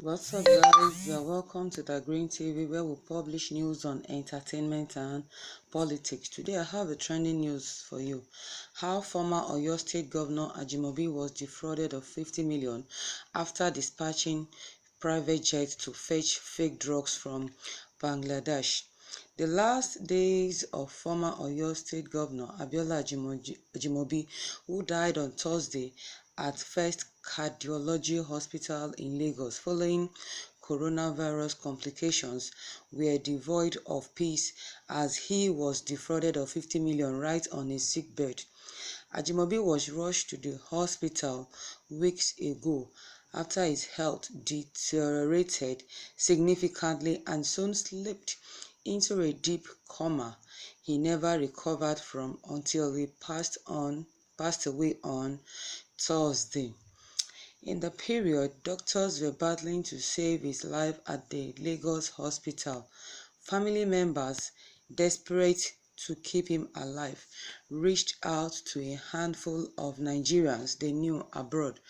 What's up, guys? You're welcome to the Green TV, where we publish news on entertainment and politics. Today I have a trending news for you. How former Oyo State Governor Ajimobi was defrauded of 50 million after dispatching private jets to fetch fake drugs from Bangladesh. The last days of former Oyo State Governor Abiola Ajimobi, who died on Thursday at First Cardiology Hospital in Lagos following coronavirus complications, were devoid of peace as he was defrauded of 50 million right on his sickbed. Ajimobi was rushed to the hospital weeks ago after his health deteriorated significantly and soon slipped into a deep coma he never recovered from until he passed away on Thursday. In the period, doctors were battling to save his life at the Lagos hospital. Family members, desperate to keep him alive, reached out to a handful of Nigerians they knew abroad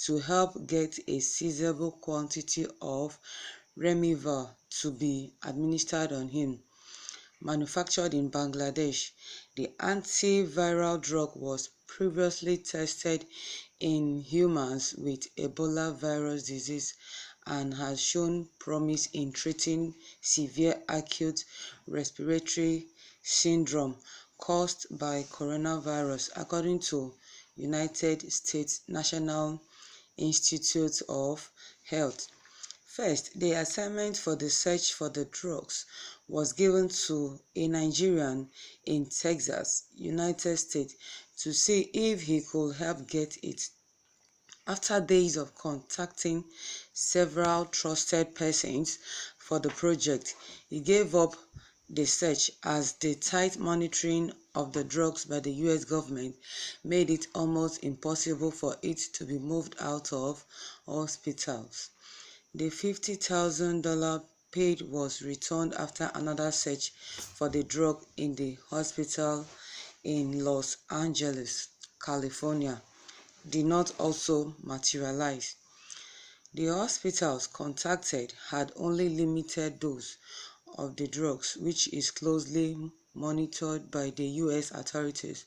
to help get a sizable quantity of Remiver to be administered on him. Manufactured in Bangladesh, the antiviral drug was previously tested in humans with Ebola virus disease and has shown promise in treating severe acute respiratory syndrome caused by coronavirus, according to United States National Institute of Health. First, the assignment for the search for the drugs was given to a Nigerian in Texas, United States, to see if he could help get it. After days of contacting several trusted persons for the project, he gave up the search as the tight monitoring of the drugs by the US government made it almost impossible for it to be moved out of hospitals. The $50,000 paid was returned after another search for the drug in the hospital in Los Angeles, California, did not also materialize. The hospitals contacted had only limited dose of the drugs, which is closely monitored by the US authorities,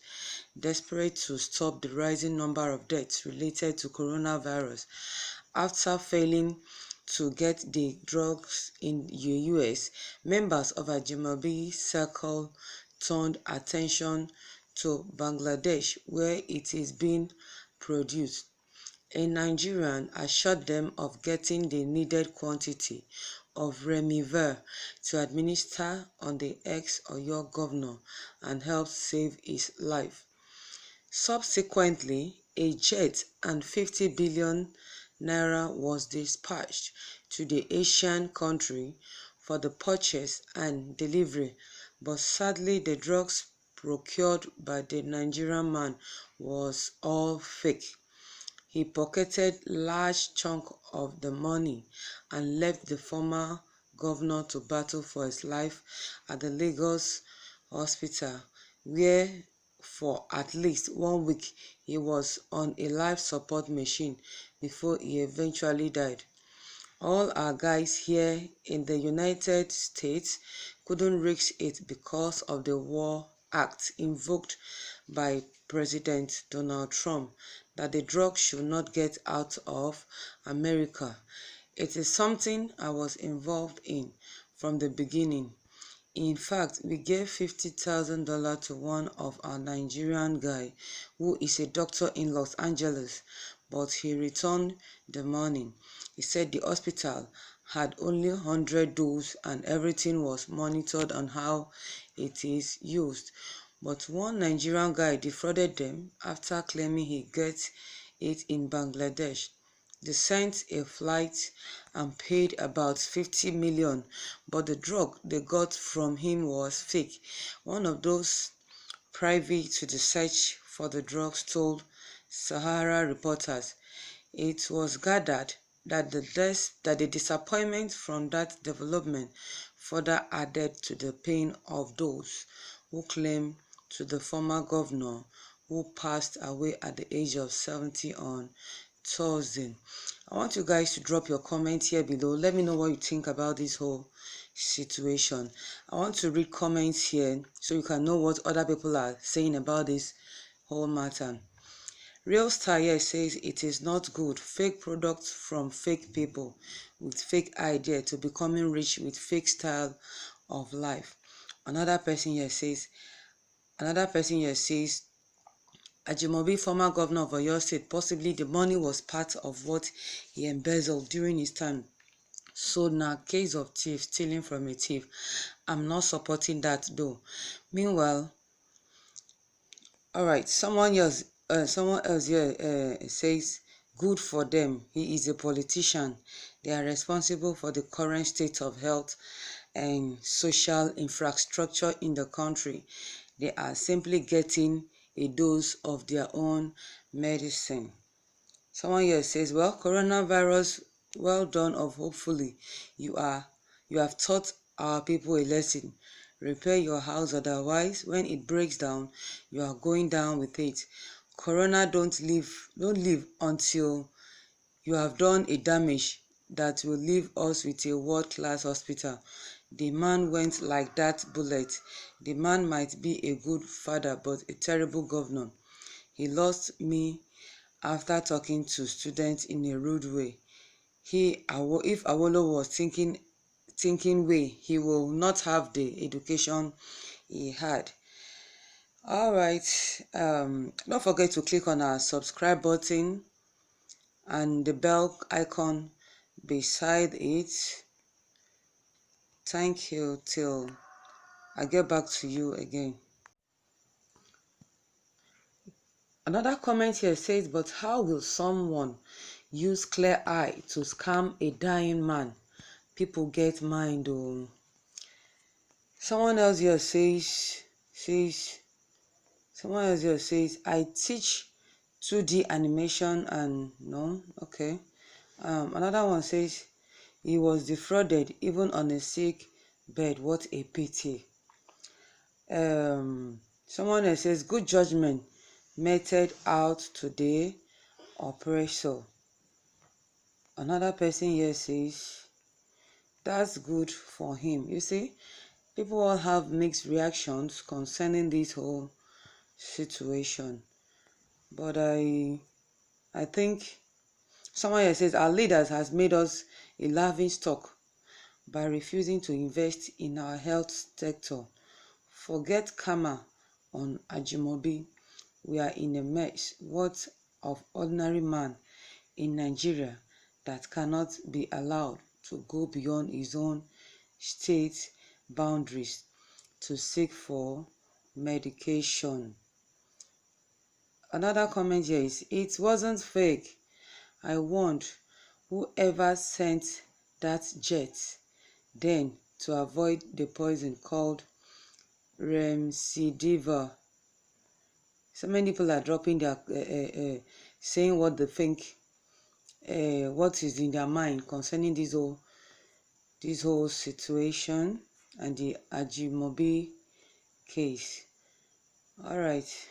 desperate to stop the rising number of deaths related to coronavirus. After failing to get the drugs in the US, members of Ajimobi's circle turned attention to Bangladesh, where it is being produced. A Nigerian assured them of getting the needed quantity of Remiver to administer on the ex-Oyo governor and help save his life. Subsequently, a jet and 50 billion naira was dispatched to the Asian country for the purchase and delivery, but sadly the drugs procured by the Nigerian man was all fake. He pocketed large chunk of the money and left the former governor to battle for his life at the Lagos hospital, where for at least 1 week he was on a life support machine before he eventually died. All our guys here in the United States couldn't risk it because of the War Act invoked by President Donald Trump that the drug should not get out of America. It is something I was involved in from the beginning. In fact, we gave $50,000 to one of our Nigerian guy who is a doctor in Los Angeles, but he returned the money. He said the hospital had only 100 doses and everything was monitored on how it is used. But one Nigerian guy defrauded them after claiming he gets it in Bangladesh. They sent a flight and paid about 50 million, but the drug they got from him was fake. One of those privy to the search for the drugs told Sahara reporters. It was gathered that the disappointment from that development further added to the pain of those who claim to the former governor who passed away at the age of 70 on Thursday. I want you guys to drop your comments here below. Let me know what you think about this whole situation. I want to read comments here so you can know what other people are saying about this whole matter. Real Star here says it is not good. Fake products from fake people with fake idea to becoming rich with fake style of life. Another person here says, Ajimobi, former governor of Oyo State, possibly the money was part of what he embezzled during his time. So now, case of thief, stealing from a thief. I'm not supporting that though. Meanwhile, all right, someone else here says, good for them. He is a politician. They are responsible for the current state of health and social infrastructure in the country. They are simply getting a dose of their own medicine. Someone here says, well, coronavirus, well done of hopefully you have taught our people a lesson. Repair your house, otherwise when it breaks down, you are going down with it. Corona don't live until you have done a damage that will leave us with a world-class hospital. The man went like that bullet. The man might be a good father but a terrible governor. He lost me after talking to students in a rude way. If Awolowo was thinking way, he will not have the education he had. All right, don't forget to click on our subscribe button and the bell icon beside it. Thank you till I get back to you again. Another comment here says, but how will someone use clear eye to scam a dying man? People get mind though. Someone else here says, I teach 2D animation and no, okay. Another one says, he was defrauded even on a sick bed. What a pity. Someone else says, good judgment meted out today, oppressor. Another person here says, that's good for him. You see, people all have mixed reactions concerning this whole situation. But I think someone here says, our leaders has made us a laughing stock by refusing to invest in our health sector. Forget karma on Ajimobi. We are in a mess. What of ordinary man in Nigeria that cannot be allowed to go beyond his own state boundaries to seek for medication? Another comment here is, it wasn't fake. I warned whoever sent that jet then to avoid the poison called remdesivir. So many people are dropping their saying what they think, what is in their mind concerning this whole situation and the Ajimobi case. All right.